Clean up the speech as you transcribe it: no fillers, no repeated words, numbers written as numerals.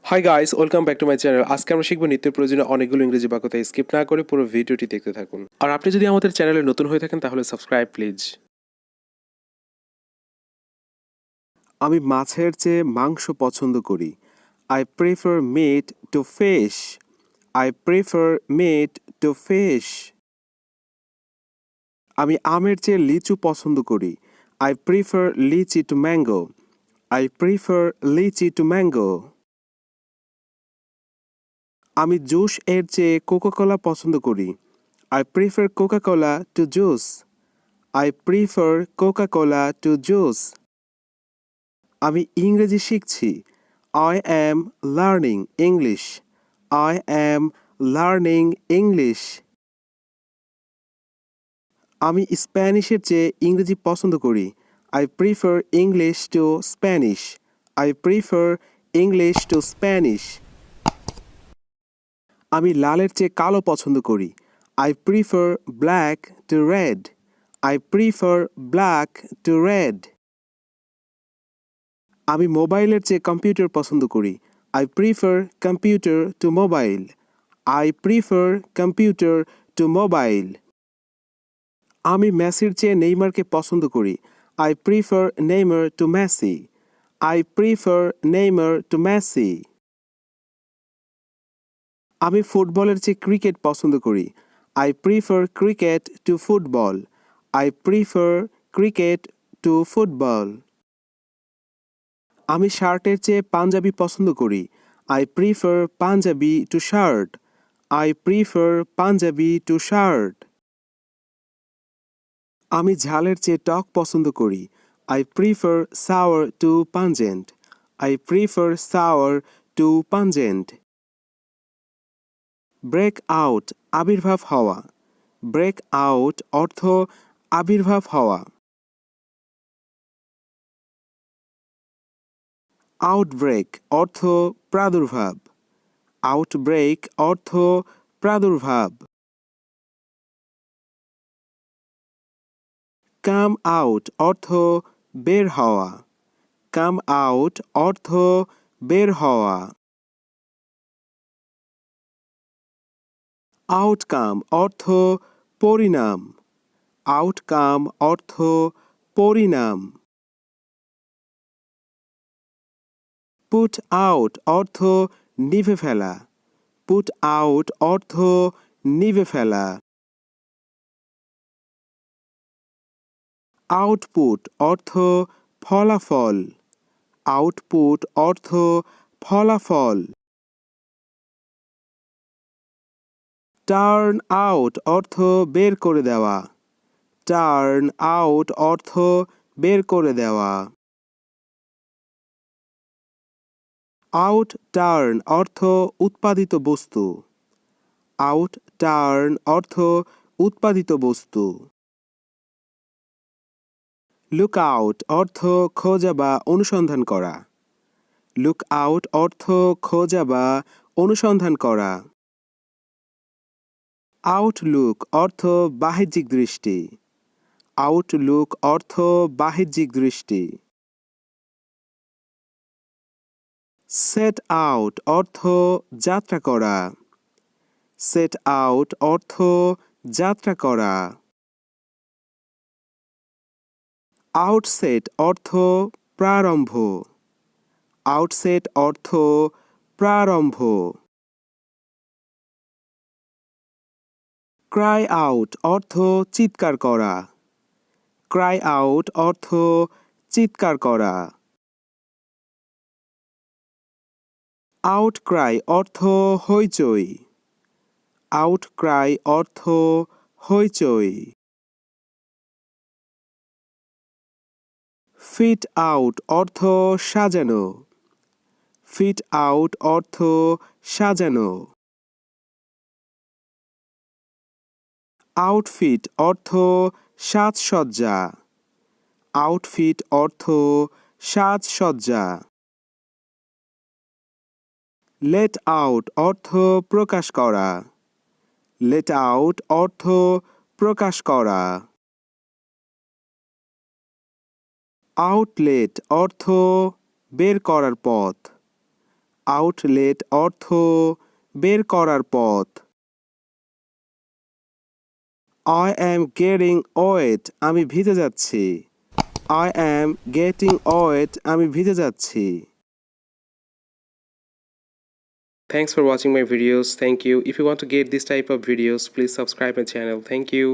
Hi guys, welcome back to my channel. আজকে আমরা শিখবো নিত্য প্রয়োজনীয় অনেকগুলো ইংরেজি বাক্য, তাই স্কিপ না করে পুরো ভিডিওটি দেখতে থাকুন। আর আপনি যদি আমাদের চ্যানেলে নতুন হয়ে থাকেন তাহলে সাবস্ক্রাইব প্লিজ। আমি মাছের চেয়ে মাংস পছন্দ করি। I prefer meat to fish. I prefer meat to fish. আমি আমের চেয়ে লিচু পছন্দ করি। I prefer litchi to mango. I prefer litchi to mango. আমি জুস এর চেয়ে কোকাকোলা পছন্দ করি। I prefer Coca-Cola to juice. I prefer Coca-Cola to juice. আমি ইংরেজি শিখছি। I am learning English. I am learning English. আমি স্প্যানিশের চেয়ে ইংরেজি পছন্দ করি। I prefer English to Spanish. I prefer English to Spanish. আমি লালের চেয়ে কালো পছন্দ করি। I prefer black to red. I prefer black to red. আমি মোবাইলের চেয়ে কম্পিউটার পছন্দ করি। I prefer computer to mobile. I prefer computer to mobile. আমি মেসির চেয়ে নেইমারকে পছন্দ করি। I prefer Neymar to Messi. I prefer Neymar to Messi. আমি ফুটবলের চেয়ে ক্রিকেট পছন্দ করি। I prefer cricket to football. I prefer cricket to football. আমি শার্টের চেয়ে পাঞ্জাবি পছন্দ করি। I prefer Punjabi to shirt. I prefer Punjabi to shirt. আমি ঝালের চেয়ে টক পছন্দ করি। I prefer sour to pungent. I prefer sour to pungent. Break out আবির্ভাব হওয়া। ব্রেক আউট অর্থ আবির্ভাব হওয়া। আউটব্রেক অর্থ প্রাদুর্ভাব। আউটব্রেক অর্থ প্রাদুর্ভাব। কাম আউট অর্থ বের হওয়া। কাম আউট অর্থ বের হওয়া। আউটকাম অর্থ পরিণাম। আউটকাম অর্থ পরিণাম। পুট আউট অর্থ নিভে ফেলা। পুট আউট অর্থ নিভে ফেলা। আউটপুট অর্থ ফলাফল। আউটপুট অর্থ ফলাফল। টার্ন আউট অর্থ বের করে দেওয়া। টার্ন আউট অর্থ বের করে দেওয়া। আউট টার্ন অর্থ উৎপাদিত বস্তু। আউট টার্ন অর্থ উৎপাদিত বস্তু। লুক আউট অর্থ খোঁজা বা অনুসন্ধান করা। লুক আউট অর্থ খোঁজা বা অনুসন্ধান করা। আউটলুক অর্থ বাহ্যিক দৃষ্টি। আউটলুক অর্থ বাহ্যিক দৃষ্টি। সেট আউট অর্থ যাত্রা করা। সেট আউট অর্থ যাত্রা করা। আউটসেট অর্থ প্রারম্ভ। আউটসেট অর্থ প্রারম্ভ। ক্রাই আউট অর্থ চিৎকার করা। ক্রাই আউট অর্থ চিৎকার করা। আউটক্রাই অর্থ হইচই। আউটক্রাই অর্থ হইচই। ফিট আউট অর্থ সাজানো। ফিট আউট অর্থ সাজানো। আউটফিট অর্থ সাজসজ্জা। আউটফিট অর্থ সাজসজ্জা। লেট আউট অর্থ প্রকাশ করা। লেট আউট অর্থ প্রকাশ করা। আউটলেট অর্থ বের করার পথ। আউটলেট অর্থ বের করার পথ। I am getting wet আমি ভিজে যাচ্ছি। I am getting wet আমি ভিজে যাচ্ছি। Thanks for watching my videos. Thank you. If you want to get this type of videos, please subscribe my channel. Thank you.